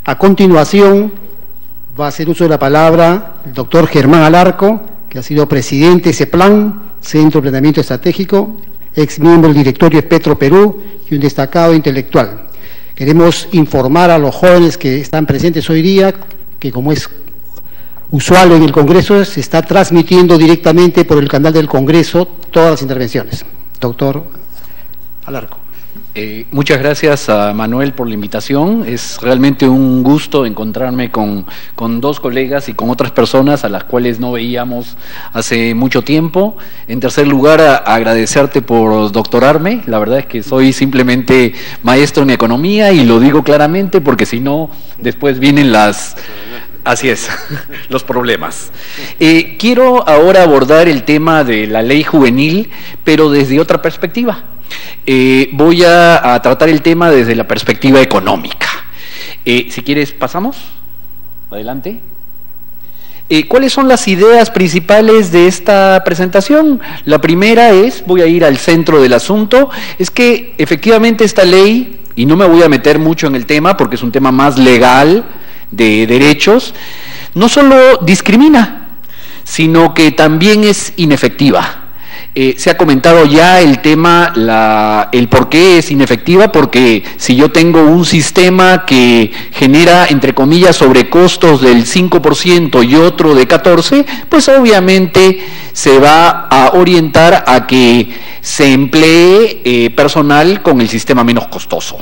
A continuación, va a hacer uso de la palabra el doctor Germán Alarco, que ha sido presidente de CEPLAN, Centro de Planeamiento Estratégico, ex miembro del directorio de Petro Perú y un destacado intelectual. Queremos informar a los jóvenes que están presentes hoy día que, como es usual en el Congreso, se está transmitiendo directamente por el canal del Congreso todas las intervenciones. Doctor Alarco. Muchas gracias a Manuel por la invitación. Es realmente un gusto encontrarme con dos colegas y con otras personas a las cuales no veíamos hace mucho tiempo. En tercer lugar, agradecerte por doctorarme. La verdad es que soy simplemente maestro en economía y lo digo claramente porque si no, después vienen las... Así es, los problemas. Quiero ahora abordar el tema de la ley juvenil, pero desde otra perspectiva. Voy a tratar el tema desde la perspectiva económica. Si quieres, pasamos. Adelante. ¿Cuáles son las ideas principales de esta presentación? La primera es, voy a ir al centro del asunto, es que efectivamente esta ley, y no me voy a meter mucho en el tema porque es un tema más legal, de derechos, no solo discrimina, sino que también es inefectiva. Se ha comentado ya el tema, el por qué es inefectiva, porque si yo tengo un sistema que genera, entre comillas, sobrecostos del 5% y otro de 14%, pues obviamente se va a orientar a que se emplee personal con el sistema menos costoso.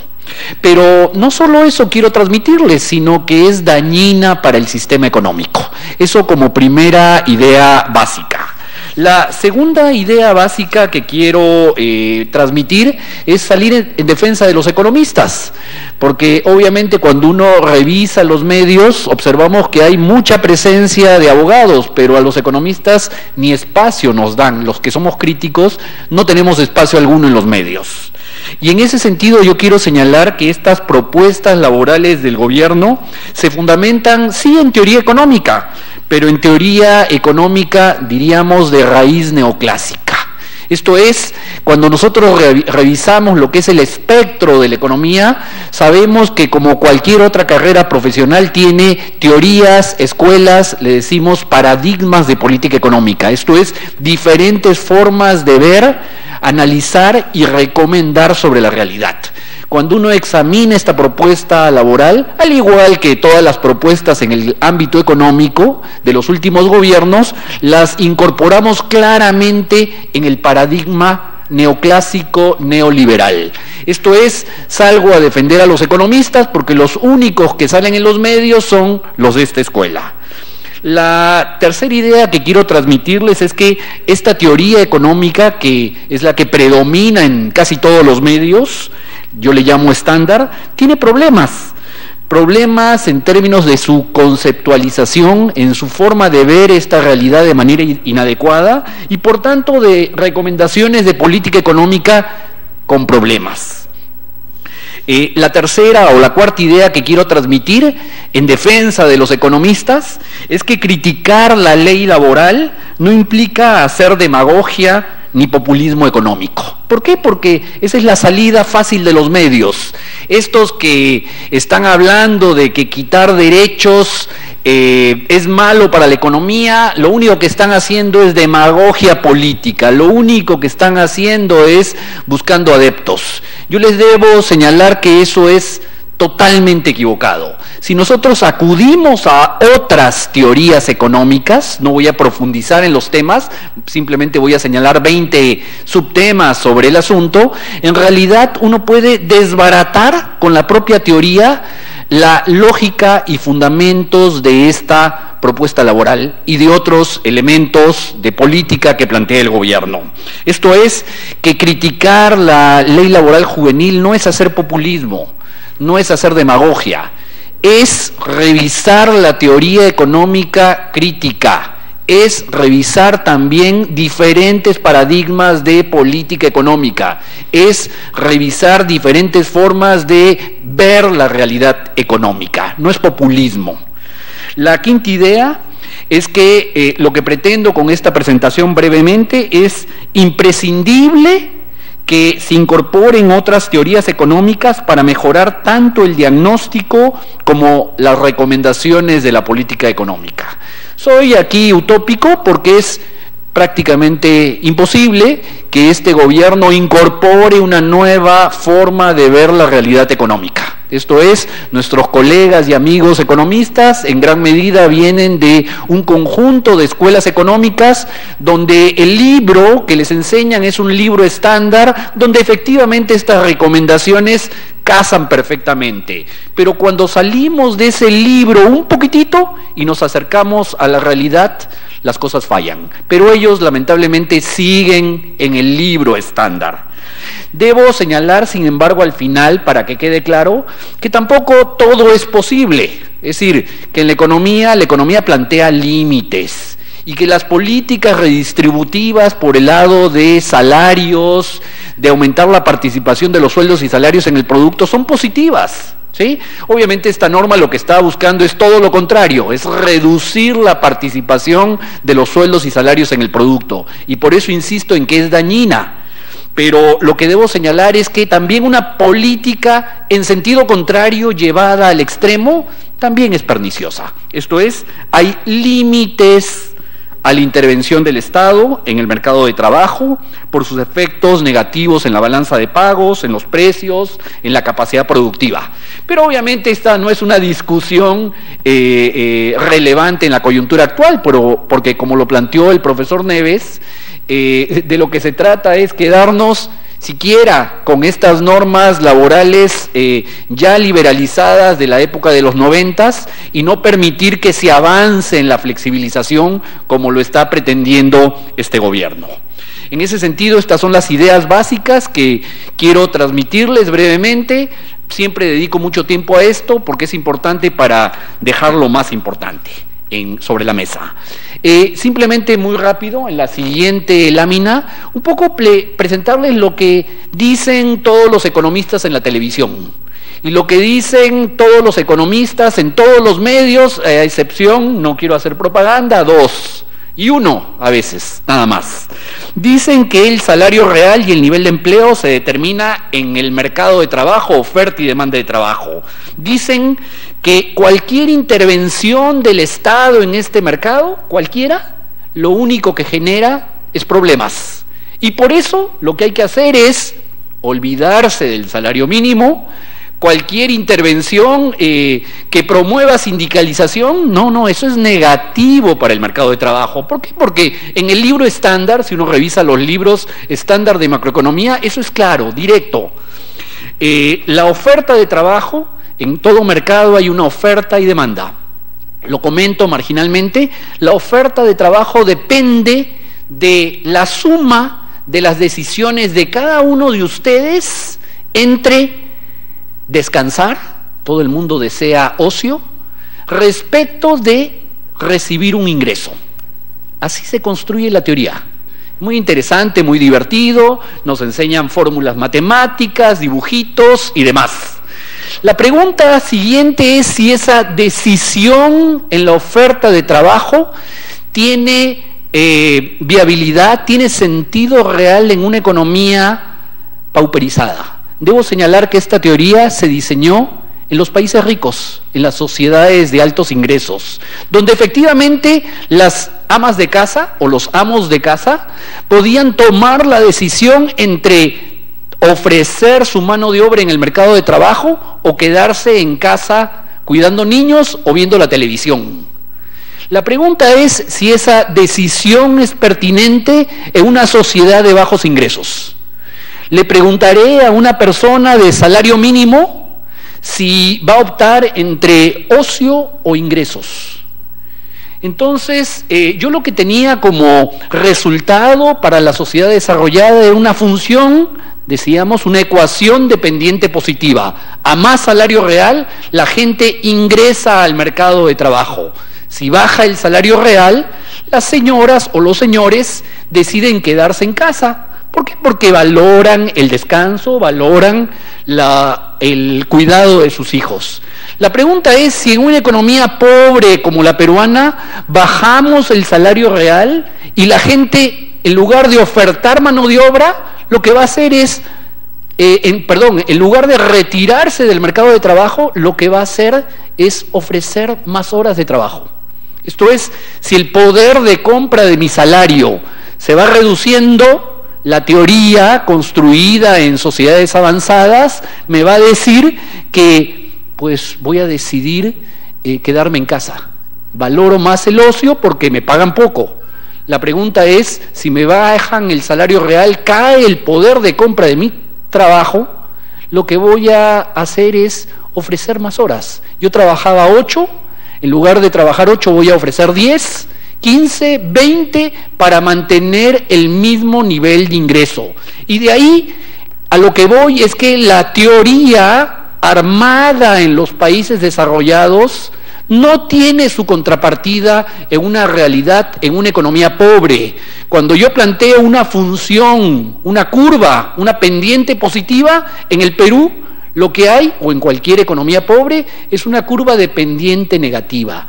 Pero no solo eso quiero transmitirles, sino que es dañina para el sistema económico. Eso como primera idea básica. La segunda idea básica que quiero transmitir es salir en defensa de los economistas, porque obviamente cuando uno revisa los medios observamos que hay mucha presencia de abogados, pero a los economistas ni espacio nos dan. Los que somos críticos no tenemos espacio alguno en los medios. Y en ese sentido yo quiero señalar que estas propuestas laborales del gobierno se fundamentan, sí, en teoría económica, pero en teoría económica, diríamos, de raíz neoclásica. Esto es, cuando nosotros revisamos lo que es el espectro de la economía, sabemos que como cualquier otra carrera profesional tiene teorías, escuelas, le decimos paradigmas de política económica. Esto es, diferentes formas de ver, analizar y recomendar sobre la realidad. Cuando uno examina esta propuesta laboral, al igual que todas las propuestas en el ámbito económico de los últimos gobiernos, las incorporamos claramente en el paradigma neoclásico neoliberal. Esto es, salgo a defender a los economistas porque los únicos que salen en los medios son los de esta escuela. La tercera idea que quiero transmitirles es que esta teoría económica, que es la que predomina en casi todos los medios, yo le llamo estándar, tiene problemas en términos de su conceptualización, en su forma de ver esta realidad de manera inadecuada y por tanto de recomendaciones de política económica con problemas. La tercera o la cuarta idea que quiero transmitir en defensa de los economistas es que criticar la ley laboral no implica hacer demagogia ni populismo económico. ¿Por qué? Porque esa es la salida fácil de los medios. Estos que están hablando de que quitar derechos es malo para la economía, lo único que están haciendo es demagogia política, lo único que están haciendo es buscando adeptos. Yo les debo señalar que eso es totalmente equivocado. Si nosotros acudimos a otras teorías económicas, no voy a profundizar en los temas, simplemente voy a señalar 20 subtemas sobre el asunto, en realidad uno puede desbaratar con la propia teoría la lógica y fundamentos de esta propuesta laboral y de otros elementos de política que plantea el gobierno. Esto es, que criticar la ley laboral juvenil no es hacer populismo, no es hacer demagogia, es revisar la teoría económica crítica, es revisar también diferentes paradigmas de política económica, es revisar diferentes formas de ver la realidad económica, no es populismo. La quinta idea es que lo que pretendo con esta presentación brevemente es imprescindible que se incorporen otras teorías económicas para mejorar tanto el diagnóstico como las recomendaciones de la política económica. Soy aquí utópico porque es prácticamente imposible que este gobierno incorpore una nueva forma de ver la realidad económica. Esto es, nuestros colegas y amigos economistas en gran medida vienen de un conjunto de escuelas económicas donde el libro que les enseñan es un libro estándar, donde efectivamente estas recomendaciones casan perfectamente. Pero cuando salimos de ese libro un poquitito y nos acercamos a la realidad, las cosas fallan. Pero ellos lamentablemente siguen en el libro estándar. Debo señalar, sin embargo, al final, para que quede claro, que tampoco todo es posible. Es decir, que en la economía plantea límites y que las políticas redistributivas por el lado de salarios, de aumentar la participación de los sueldos y salarios en el producto son positivas. ¿Sí? Obviamente esta norma lo que está buscando es todo lo contrario, es reducir la participación de los sueldos y salarios en el producto, y por eso insisto en que es dañina. Pero lo que debo señalar es que también una política en sentido contrario llevada al extremo también es perniciosa. Esto es, hay límites a la intervención del Estado en el mercado de trabajo por sus efectos negativos en la balanza de pagos, en los precios, en la capacidad productiva. Pero obviamente esta no es una discusión relevante en la coyuntura actual, porque como lo planteó el profesor Neves, de lo que se trata es quedarnos siquiera con estas normas laborales ya liberalizadas de la época de los 90s y no permitir que se avance en la flexibilización como lo está pretendiendo este gobierno. En ese sentido, estas son las ideas básicas que quiero transmitirles brevemente. Siempre dedico mucho tiempo a esto porque es importante para dejar lo más importante sobre la mesa. Simplemente muy rápido, en la siguiente lámina, un poco presentarles lo que dicen todos los economistas en la televisión y lo que dicen todos los economistas en todos los medios, a excepción, no quiero hacer propaganda, 2 y 1 a veces, nada más. Dicen que el salario real y el nivel de empleo se determina en el mercado de trabajo, oferta y demanda de trabajo. Dicen que cualquier intervención del Estado en este mercado, cualquiera, lo único que genera es problemas. Y por eso lo que hay que hacer es olvidarse del salario mínimo. Cualquier intervención que promueva sindicalización, no, eso es negativo para el mercado de trabajo. ¿Por qué? Porque en el libro estándar, si uno revisa los libros estándar de macroeconomía, eso es claro, directo. La oferta de trabajo, en todo mercado hay una oferta y demanda. Lo comento marginalmente, la oferta de trabajo depende de la suma de las decisiones de cada uno de ustedes entre descansar, todo el mundo desea ocio, respecto de recibir un ingreso. Así se construye la teoría. Muy interesante, muy divertido, nos enseñan fórmulas matemáticas, dibujitos y demás. La pregunta siguiente es si esa decisión en la oferta de trabajo tiene viabilidad, tiene sentido real en una economía pauperizada. Debo señalar que esta teoría se diseñó en los países ricos, en las sociedades de altos ingresos, donde efectivamente las amas de casa o los amos de casa podían tomar la decisión entre ofrecer su mano de obra en el mercado de trabajo o quedarse en casa cuidando niños o viendo la televisión. La pregunta es si esa decisión es pertinente en una sociedad de bajos ingresos. Le preguntaré a una persona de salario mínimo si va a optar entre ocio o ingresos. Entonces, yo lo que tenía como resultado para la sociedad desarrollada era una función, decíamos, una ecuación dependiente positiva. A más salario real, la gente ingresa al mercado de trabajo. Si baja el salario real, las señoras o los señores deciden quedarse en casa. ¿Por qué? Porque valoran el descanso, valoran el cuidado de sus hijos. La pregunta es si en una economía pobre como la peruana bajamos el salario real y la gente, en lugar de ofertar mano de obra, lo que va a hacer es, en lugar de retirarse del mercado de trabajo, lo que va a hacer es ofrecer más horas de trabajo. Esto es, si el poder de compra de mi salario se va reduciendo, la teoría construida en sociedades avanzadas me va a decir que pues voy a decidir quedarme en casa. Valoro más el ocio porque me pagan poco. La pregunta es, si me bajan el salario real, cae el poder de compra de mi trabajo, lo que voy a hacer es ofrecer más horas. Yo trabajaba 8, en lugar de trabajar 8 voy a ofrecer 10, 15, 20 para mantener el mismo nivel de ingreso. Y de ahí a lo que voy es que la teoría armada en los países desarrollados no tiene su contrapartida en una realidad, en una economía pobre. Cuando yo planteo una función, una curva, una pendiente positiva, en el Perú lo que hay, o en cualquier economía pobre, es una curva de pendiente negativa.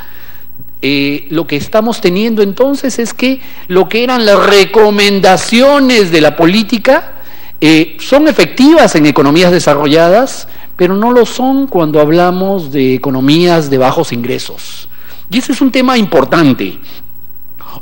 Lo que estamos teniendo entonces es que lo que eran las recomendaciones de la política son efectivas en economías desarrolladas, pero no lo son cuando hablamos de economías de bajos ingresos. Y ese es un tema importante.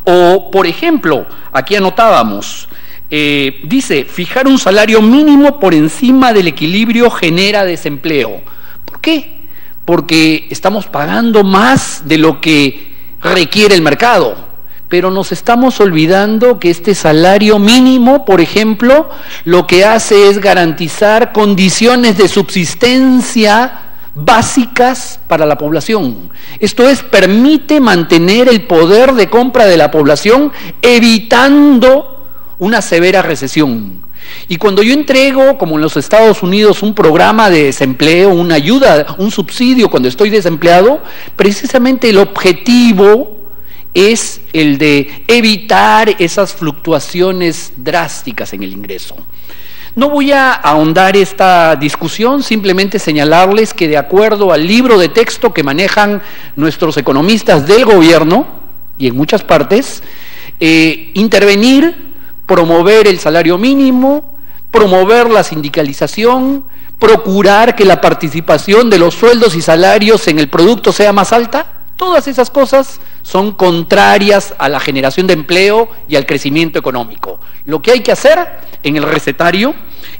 O, por ejemplo, aquí anotábamos, dice, fijar un salario mínimo por encima del equilibrio genera desempleo. ¿Por qué? Porque estamos pagando más de lo que requiere el mercado. Pero nos estamos olvidando que este salario mínimo, por ejemplo, lo que hace es garantizar condiciones de subsistencia básicas para la población. Esto es, permite mantener el poder de compra de la población, evitando una severa recesión. Y cuando yo entrego, como en los Estados Unidos, un programa de desempleo, una ayuda, un subsidio cuando estoy desempleado, precisamente el objetivo es el de evitar esas fluctuaciones drásticas en el ingreso. No voy a ahondar esta discusión, simplemente señalarles que de acuerdo al libro de texto que manejan nuestros economistas del gobierno, y en muchas partes, intervenir, promover el salario mínimo, promover la sindicalización, procurar que la participación de los sueldos y salarios en el producto sea más alta, todas esas cosas son contrarias a la generación de empleo y al crecimiento económico. Lo que hay que hacer en el recetario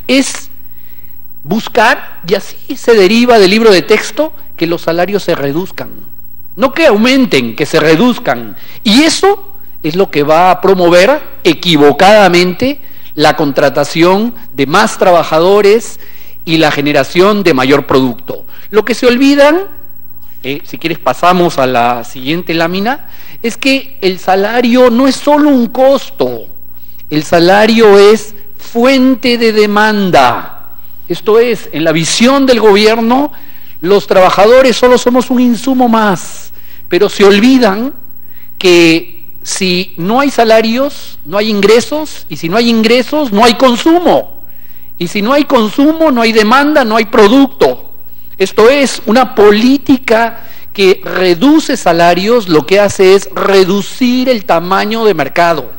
es buscar, y así se deriva del libro de texto, que los salarios se reduzcan. No que aumenten, que se reduzcan. Y eso es lo que va a promover equivocadamente la contratación de más trabajadores y la generación de mayor producto. Lo que se olvidan, si quieres pasamos a la siguiente lámina, es que el salario no es solo un costo, el salario es fuente de demanda. Esto es, en la visión del gobierno, los trabajadores solo somos un insumo más, pero se olvidan que si no hay salarios, no hay ingresos, y si no hay ingresos, no hay consumo, y si no hay consumo, no hay demanda, no hay producto. Esto es, una política que reduce salarios, lo que hace es reducir el tamaño de mercado.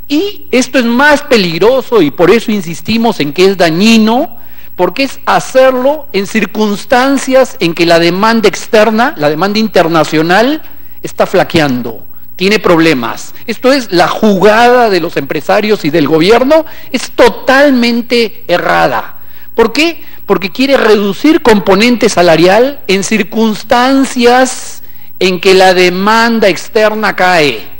Y esto es más peligroso, y por eso insistimos en que es dañino, porque es hacerlo en circunstancias en que la demanda externa, la demanda internacional, está flaqueando, tiene problemas. Esto es, la jugada de los empresarios y del gobierno es totalmente errada. ¿Por qué? Porque quiere reducir componente salarial en circunstancias en que la demanda externa cae.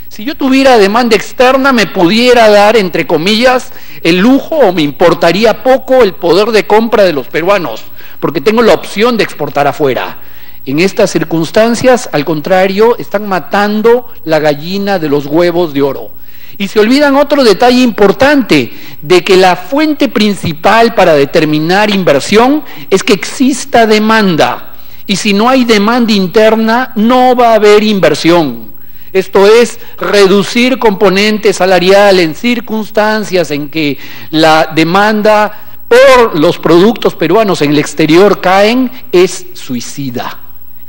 Si yo tuviera demanda externa, me pudiera dar, entre comillas, el lujo, o me importaría poco el poder de compra de los peruanos, porque tengo la opción de exportar afuera. En estas circunstancias, al contrario, están matando la gallina de los huevos de oro. Y se olvidan otro detalle importante, de que la fuente principal para determinar inversión es que exista demanda. Y si no hay demanda interna, no va a haber inversión. Esto es, reducir componente salarial en circunstancias en que la demanda por los productos peruanos en el exterior caen, es suicida.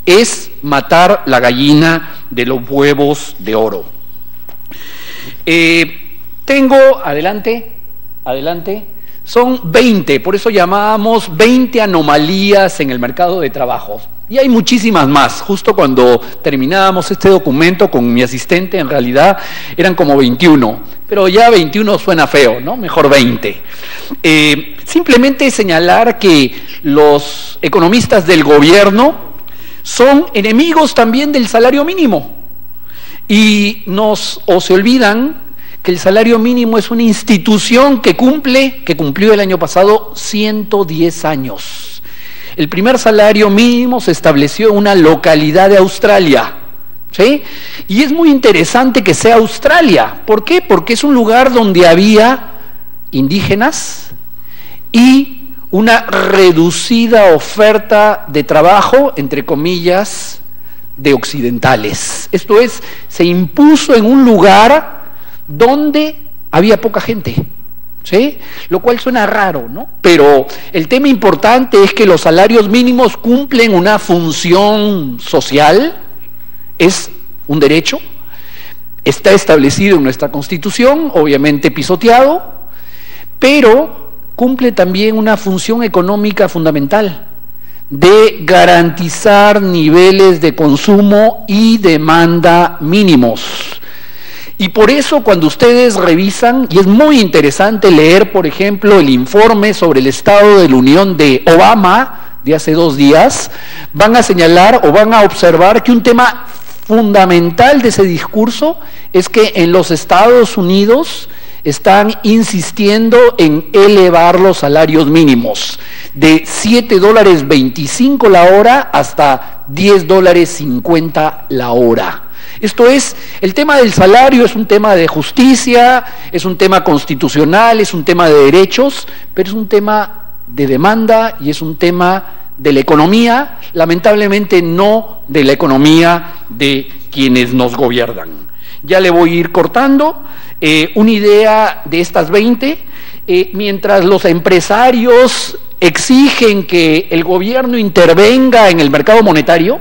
Es matar la gallina de los huevos de oro. Tengo, adelante, Adelante. Son 20, por eso llamábamos 20 anomalías en el mercado de trabajo. Y hay muchísimas más. Justo cuando terminábamos este documento con mi asistente, en realidad eran como 21. Pero ya 21 suena feo, ¿no? Mejor 20. Simplemente señalar que los economistas del gobierno son enemigos también del salario mínimo. Y se olvidan que el salario mínimo es una institución que cumplió el año pasado 110 años. El primer salario mínimo se estableció en una localidad de Australia, ¿sí? Y es muy interesante que sea Australia. ¿Por qué? Porque es un lugar donde había indígenas y una reducida oferta de trabajo, entre comillas, de occidentales. Esto es, se impuso en un lugar donde había poca gente, ¿sí? Lo cual suena raro, ¿no? Pero el tema importante es que los salarios mínimos cumplen una función social, es un derecho, está establecido en nuestra Constitución, obviamente pisoteado, pero cumple también una función económica fundamental de garantizar niveles de consumo y demanda mínimos. Y por eso cuando ustedes revisan, y es muy interesante leer, por ejemplo, el informe sobre el Estado de la Unión de Obama, de hace 2 días, van a señalar o van a observar que un tema fundamental de ese discurso es que en los Estados Unidos están insistiendo en elevar los salarios mínimos de $7.25 la hora hasta $10.50 la hora. Esto es, el tema del salario es un tema de justicia, es un tema constitucional, es un tema de derechos, pero es un tema de demanda y es un tema de la economía, lamentablemente no de la economía de quienes nos gobiernan. Ya le voy a ir cortando una idea de estas 20. Mientras los empresarios exigen que el gobierno intervenga en el mercado monetario,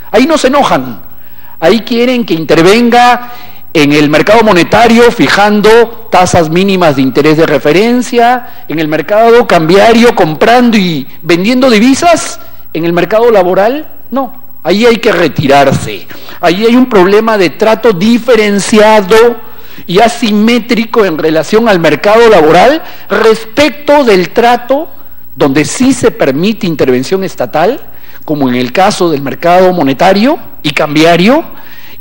ahí no se enojan. Ahí quieren que intervenga en el mercado monetario fijando tasas mínimas de interés de referencia, en el mercado cambiario comprando y vendiendo divisas, en el mercado laboral, no. Ahí hay que retirarse. Ahí hay un problema de trato diferenciado y asimétrico en relación al mercado laboral respecto del trato donde sí se permite intervención estatal, como en el caso del mercado monetario y cambiario,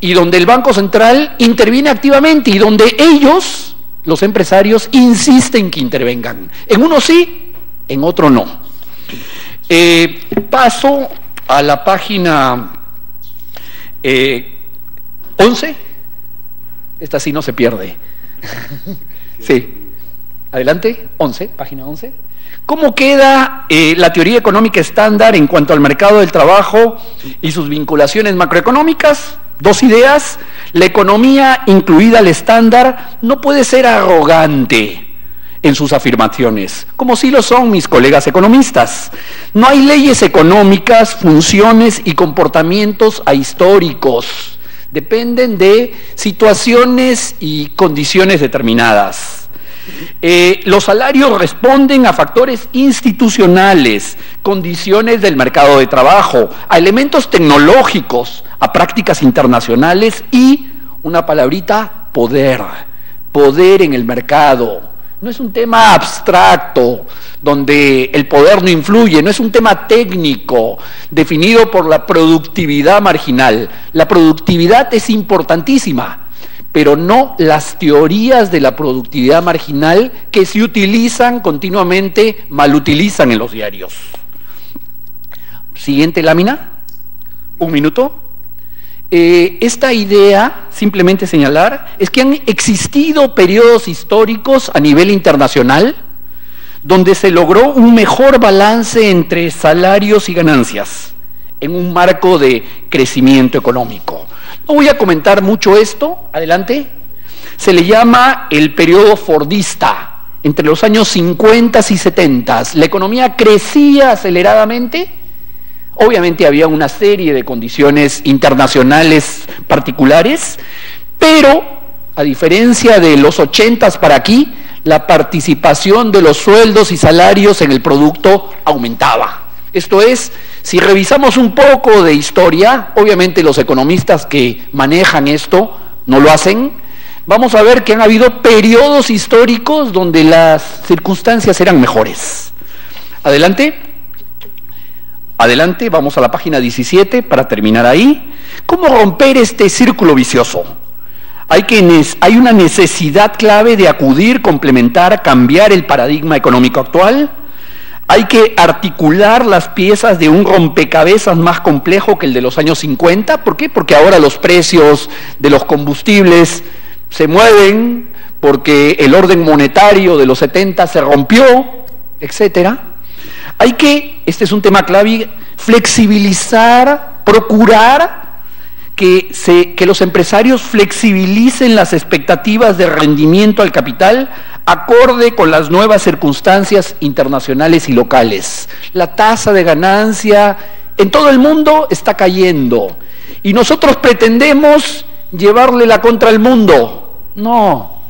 y donde el Banco Central interviene activamente y donde ellos, los empresarios, insisten que intervengan. En uno sí, en otro no. Paso a la página 11. Esta sí no se pierde. Sí. Adelante, 11, página 11. ¿Cómo queda la teoría económica estándar en cuanto al mercado del trabajo y sus vinculaciones macroeconómicas? 2 ideas. La economía, incluida el estándar, no puede ser arrogante en sus afirmaciones, como sí lo son mis colegas economistas. No hay leyes económicas, funciones y comportamientos ahistóricos. Dependen de situaciones y condiciones determinadas. Los salarios responden a factores institucionales, condiciones del mercado de trabajo, a elementos tecnológicos, a prácticas internacionales y, una palabrita, poder. Poder en el mercado. No es un tema abstracto, donde el poder no influye, no es un tema técnico, definido por la productividad marginal. La productividad es importantísima, pero no las teorías de la productividad marginal que se utilizan continuamente, malutilizan en los diarios. Siguiente lámina, 1 minuto. Esta idea, simplemente señalar, es que han existido periodos históricos a nivel internacional donde se logró un mejor balance entre salarios y ganancias en un marco de crecimiento económico. No voy a comentar mucho esto, adelante. Se le llama el periodo fordista. Entre los años 50 y 70, la economía crecía aceleradamente. Obviamente había una serie de condiciones internacionales particulares, pero a diferencia de los 80 para aquí, la participación de los sueldos y salarios en el producto aumentaba. Esto es, si revisamos un poco de historia, obviamente los economistas que manejan esto no lo hacen, vamos a ver que han habido periodos históricos donde las circunstancias eran mejores. Adelante. Adelante, vamos a la página 17 para terminar ahí. ¿Cómo romper este círculo vicioso? Hay una necesidad clave de acudir, complementar, cambiar el paradigma económico actual. Hay que articular las piezas de un rompecabezas más complejo que el de los años 50. ¿Por qué? Porque ahora los precios de los combustibles se mueven, porque el orden monetario de los 70 se rompió, etcétera. Hay que, este es un tema clave, flexibilizar, procurar que los empresarios flexibilicen las expectativas de rendimiento al capital acorde con las nuevas circunstancias internacionales y locales. La tasa de ganancia en todo el mundo está cayendo y nosotros pretendemos llevarle la contra al mundo. No,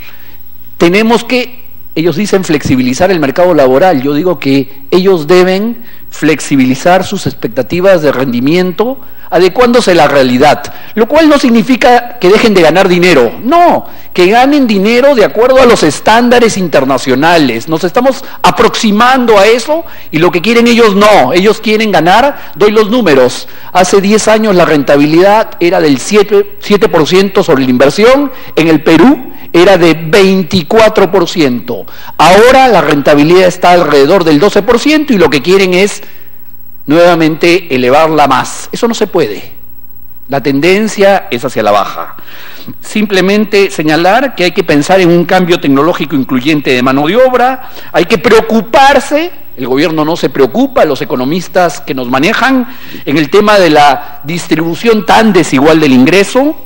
tenemos que, ellos dicen flexibilizar el mercado laboral, yo digo que ellos deben flexibilizar sus expectativas de rendimiento adecuándose a la realidad, lo cual no significa que dejen de ganar dinero, no, que ganen dinero de acuerdo a los estándares internacionales. Nos estamos aproximando a eso y lo que quieren ellos no, ellos quieren ganar, doy los números, hace 10 años la rentabilidad era del 7% sobre la inversión, en el Perú era de 24%, ahora la rentabilidad está alrededor del 12% y lo que quieren es nuevamente elevarla más. Eso no se puede. La tendencia es hacia la baja. Simplemente señalar que hay que pensar en un cambio tecnológico incluyente de mano de obra, hay que preocuparse, el gobierno no se preocupa, los economistas que nos manejan, en el tema de la distribución tan desigual del ingreso.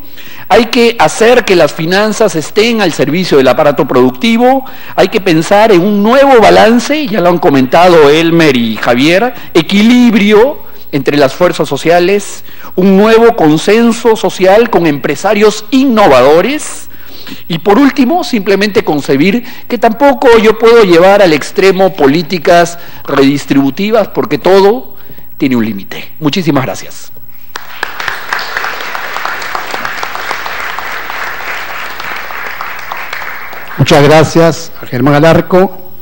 Hay que hacer que las finanzas estén al servicio del aparato productivo, hay que pensar en un nuevo balance, ya lo han comentado Elmer y Javier, equilibrio entre las fuerzas sociales, un nuevo consenso social con empresarios innovadores y por último, simplemente concebir que tampoco yo puedo llevar al extremo políticas redistributivas porque todo tiene un límite. Muchísimas gracias. Muchas gracias a Germán Alarco.